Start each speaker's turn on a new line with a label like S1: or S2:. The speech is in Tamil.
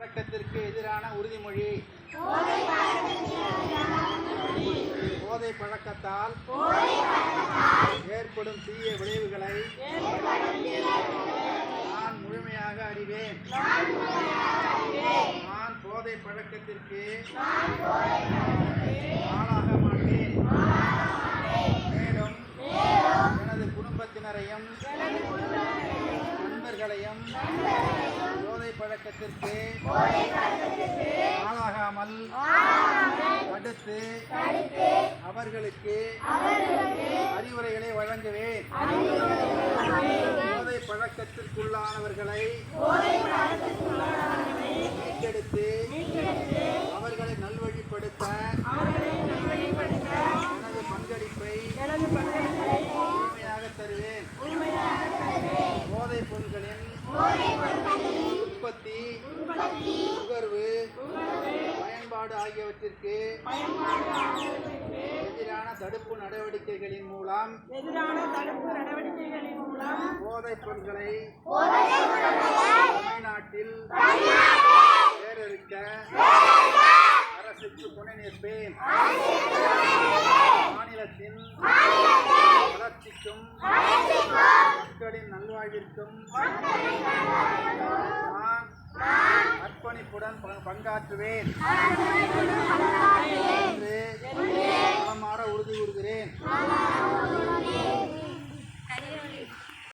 S1: பழக்கத்திற்கு எதிரான உறுதிமொழி. போதை பழக்கத்தால் ஏற்படும் தீய விளைவுகளை நான் முழுமையாக அறிவேன். நான் போதை பழக்கத்திற்கு ஆளாக மாட்டேன். மேலும் எனது குடும்பத்தினரையும் நண்பர்களையும் போதை பழக்கத்திற்கு ஆளாகாமல் தடுத்து அவர்களுக்கு அறிவுரைகளை வழங்குவேன். போதை பழக்கத்திற்குள்ளானவர்களை மீட்டெடுத்து அவர்களை நல்வழிப்படுத்த எனது பங்களிப்பை முழுமையாக தருவேன். போதைப் பொருட்களின் உற்பத்தி, நுகர்வு, பயன்பாடு ஆகியவற்றிற்கு எதிரான தடுப்பு நடவடிக்கைகளின் மூலம் போதைப் பொருட்களை தமிழ்நாட்டில் வேறறுக்க அரசுக்கு துணை நிற்பேன். மாநிலத்தின் வளர்ச்சிக்கும் மக்களின் நல்வாழ்விற்கும் நான் அர்ப்பணிப்புடன் பங்காற்றுவேன் என்று மனமாற உறுதி கூறுகிறேன்.